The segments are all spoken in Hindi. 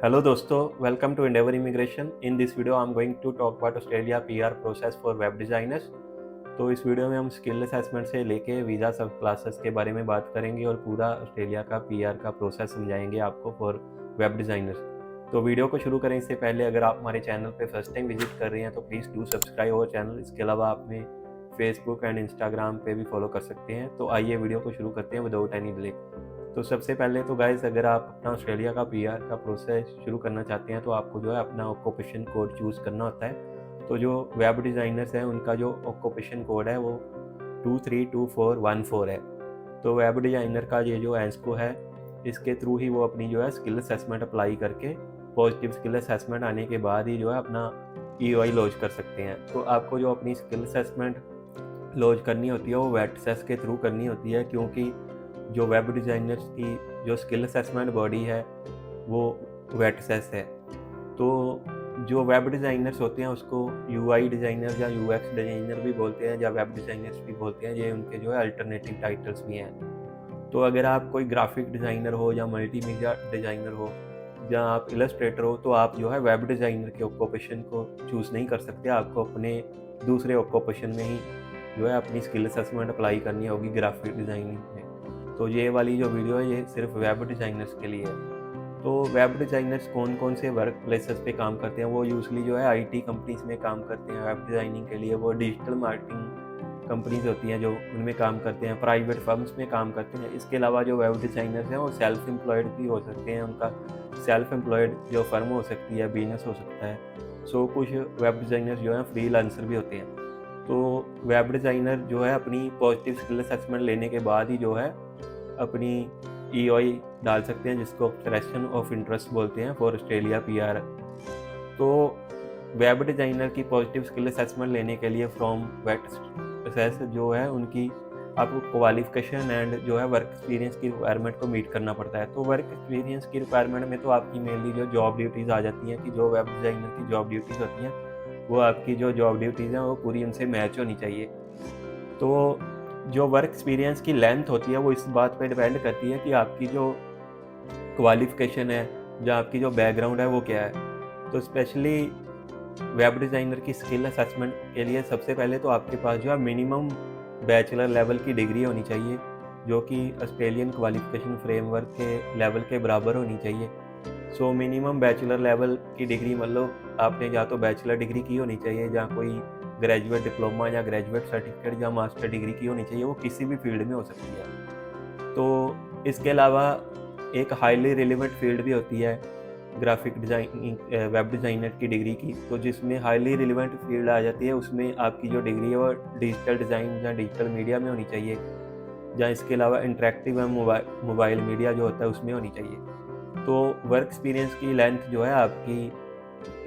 Hello दोस्तों, welcome to Endeavour Immigration। In this video I am going to talk about Australia PR process for web designers. तो इस वीडियो में हम स्किल असेसमेंट से लेके वीज़ा सब क्लासेस के बारे में बात करेंगे और पूरा ऑस्ट्रेलिया का पीआर का प्रोसेस समझाएंगे आपको फॉर वेब डिज़ाइनर्स। तो वीडियो को शुरू करें इससे पहले अगर आप हमारे चैनल पे फर्स्ट टाइम विजिट कर रहे हैं तो please do subscribe our channel. इसके अलावा आप हमें फेसबुक एंड इंस्टाग्राम पे भी फॉलो कर सकते हैं। तो आइए वीडियो को शुरू करते हैं विदाउट एनी डिले। तो सबसे पहले तो गाइस, अगर आप अपना ऑस्ट्रेलिया का पीआर का प्रोसेस शुरू करना चाहते हैं तो आपको जो है अपना ऑक्यूपेशन कोड चूज़ करना होता है। तो जो वेब डिज़ाइनर्स हैं उनका जो ऑक्यूपेशन कोड है वो 232414 है। तो वेब डिज़ाइनर का ये जो एंस्को है, इसके थ्रू ही वो अपनी जो है स्किल असेसमेंट अप्लाई करके पॉजिटिव स्किल असेसमेंट आने के बाद ही जो है अपना EOI लॉन्च कर सकते हैं। तो आपको जो अपनी स्किल असेसमेंट लॉन्च करनी होती है वो वेटसेस के थ्रू करनी होती है, क्योंकि जो वेब डिज़ाइनर्स की जो स्किल असेसमेंट बॉडी है वो वेटसेस है। तो जो वेब डिज़ाइनर्स होते हैं उसको UI डिज़ाइनर या UX डिज़ाइनर भी बोलते हैं या वेब डिज़ाइनर्स भी बोलते हैं। ये उनके जो है अल्टरनेटिव टाइटल्स भी हैं। तो अगर आप कोई ग्राफिक डिज़ाइनर हो या मल्टीमीडिया डिज़ाइनर हो या आप इलस्ट्रेटर हो तो आप जो है वेब डिज़ाइनर के ऑक्यूपेशन को चूज़ नहीं कर सकते। आपको अपने दूसरे ऑक्यूपेशन में ही जो है अपनी स्किल असेसमेंट अप्लाई करनी होगी ग्राफिक डिज़ाइनिंग में। तो ये वाली जो वीडियो है ये सिर्फ वेब डिज़ाइनर्स के लिए है। तो वेब डिज़ाइनर्स कौन कौन से वर्क प्लेसेस पे काम करते हैं, वो यूजली जो है IT कंपनीज़ में काम करते हैं। वेब डिज़ाइनिंग के लिए वो डिजिटल मार्केटिंग कंपनीज़ होती हैं जो उनमें काम करते हैं, प्राइवेट फर्म्स में काम करते हैं। इसके अलावा जो वेब डिज़ाइनर्स हैं वो सेल्फ एम्प्लॉयड भी हो सकते हैं। उनका सेल्फ एम्प्लॉयड जो फर्म हो सकती है, बिजनेस हो सकता है। सो कुछ वेब डिज़ाइनर्स जो हैं फ्रीलांसर भी होते हैं। तो वेब डिज़ाइनर जो है अपनी पॉजिटिव स्किल असेसमेंट लेने के बाद ही जो है अपनी EOI डाल सकते हैं, जिसको एक्सप्रेशन ऑफ इंटरेस्ट बोलते हैं फॉर ऑस्ट्रेलिया पीआर। तो वेब डिज़ाइनर की पॉजिटिव स्किल असेसमेंट लेने के लिए फ्रॉम वेट असेस जो है उनकी आपको क्वालिफिकेशन एंड जो है वर्क एक्सपीरियंस की रिक्वायरमेंट को मीट करना पड़ता है। तो वर्क एक्सपीरियंस की रिक्वायरमेंट में तो आपकी मेनली जो जॉब ड्यूटीज़ आ जाती हैं कि जो वेब डिज़ाइनर की जॉब ड्यूटीज़ होती हैं वो आपकी जो जॉब ड्यूटीज़ हैं वो पूरी उनसे मैच होनी चाहिए। तो जो वर्क एक्सपीरियंस की लेंथ होती है वो इस बात पे डिपेंड करती है कि आपकी जो क्वालिफ़िकेशन है या आपकी जो बैकग्राउंड है वो क्या है। तो स्पेशली वेब डिज़ाइनर की स्किल असेसमेंट के लिए सबसे पहले तो आपके पास जो है मिनिमम बैचलर लेवल की डिग्री होनी चाहिए, जो कि ऑस्ट्रेलियन क्वालिफ़िकेशन फ्रेमवर्क के लेवल के बराबर होनी चाहिए। सो मिनिमम बैचलर लेवल की डिग्री मतलब आपने या तो बैचलर डिग्री की होनी चाहिए या कोई ग्रेजुएट डिप्लोमा या ग्रेजुएट सर्टिफिकेट या मास्टर डिग्री की होनी चाहिए। वो किसी भी फील्ड में हो सकती है। तो इसके अलावा एक हाईली रिलेवेंट फील्ड भी होती है ग्राफिक डिज़ाइनिंग वेब डिज़ाइनर की डिग्री की। तो जिसमें हाईली रिलेवेंट फील्ड आ जाती है उसमें आपकी जो डिग्री है वो डिजिटल डिज़ाइन या डिजिटल मीडिया में होनी चाहिए, या इसके अलावा इंटरेक्टिव एंड मोबाइल मीडिया जो होता है उसमें होनी चाहिए। तो वर्क एक्सपीरियंस की लेंथ जो है आपकी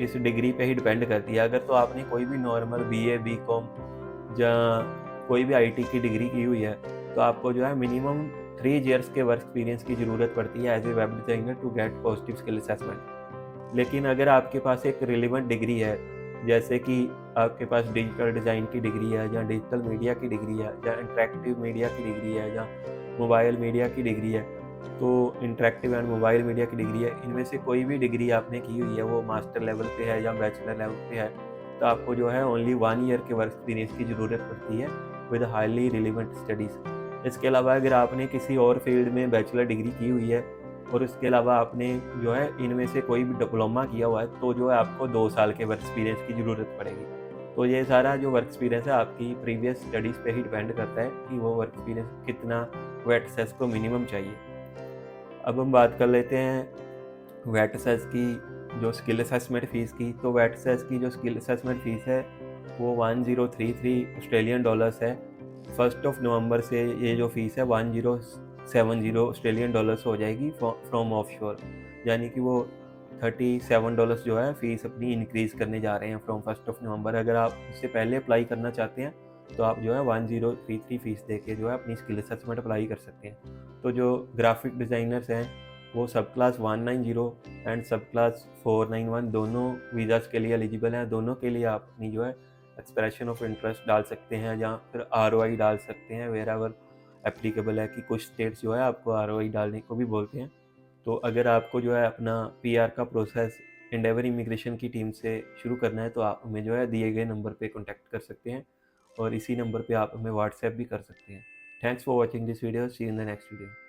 इस डिग्री पे ही डिपेंड करती है। अगर तो आपने कोई भी नॉर्मल BA BCom या कोई भी IT की डिग्री की हुई है तो आपको जो है मिनिमम 3 इयर्स के वर्क एक्सपीरियंस की ज़रूरत पड़ती है as a web designer to get positive skill assessment. लेकिन अगर आपके पास एक रिलेवेंट डिग्री है, जैसे कि आपके पास डिजिटल डिज़ाइन की डिग्री है या डिजिटल मीडिया की डिग्री है या इंटरेक्टिव मीडिया की डिग्री है या मोबाइल मीडिया की डिग्री है, तो इंटरेक्टिव एंड मोबाइल मीडिया की डिग्री है, इनमें से कोई भी डिग्री आपने की हुई है वो मास्टर लेवल पे है या बैचलर लेवल पे है, तो आपको जो है ओनली 1 ईयर के वर्क एक्सपीरियंस की ज़रूरत पड़ती है विद हाईली रिलेवेंट स्टडीज़। इसके अलावा अगर आपने किसी और फील्ड में बैचलर डिग्री की हुई है और इसके अलावा आपने जो है इनमें से कोई भी डिप्लोमा किया हुआ है तो जो है आपको 2 साल के वर्क एक्सपीरियंस की ज़रूरत पड़ेगी। तो ये सारा जो वर्क एक्सपीरियंस है आपकी प्रीवियस स्टडीज़ पे ही डिपेंड करता है कि वो वर्क एक्सपीरियंस कितना वेट सेस को मिनिमम चाहिए। अब हम बात कर लेते हैं वेट सेस की जो स्किल असेसमेंट फ़ीस की। तो वेट सेस की जो स्किल असेसमेंट फ़ीस है वो 1033 ऑस्ट्रेलियन डॉलर्स है। 1 नवंबर से ये जो फ़ीस है 1070 ऑस्ट्रेलियन डॉलर्स हो जाएगी फ्रॉम ऑफशोर, यानी कि वो $37 जो है फ़ीस अपनी इंक्रीज़ करने जा रहे हैं फ्रॉम 1 नवंबर। अगर आप उससे पहले अप्लाई करना चाहते हैं तो आप जो है 1033 फ़ीस दे के जो है अपनी स्किल असेसमेंट अप्लाई कर सकते हैं। तो जो ग्राफिक डिज़ाइनर्स हैं वो सब क्लास 190 एंड सब क्लास 491 दोनों वीज़ाज़ के लिए एलिजिबल हैं। दोनों के लिए आप अपनी जो है एक्सप्रेशन ऑफ इंटरेस्ट डाल सकते हैं या फिर ROI डाल सकते हैं वेयर एवर एप्लीकेबल है, कि कुछ स्टेट्स जो है आपको ROI डालने को भी बोलते हैं। तो अगर आपको जो है अपना पीआर का प्रोसेस एंडेवर इमिग्रेशन की टीम से शुरू करना है तो आप हमें जो है दिए गए नंबर पे कॉन्टैक्ट कर सकते हैं और इसी नंबर पे आप हमें व्हाट्सएप भी कर सकते हैं। Thanks for watching this video, see you in the next video.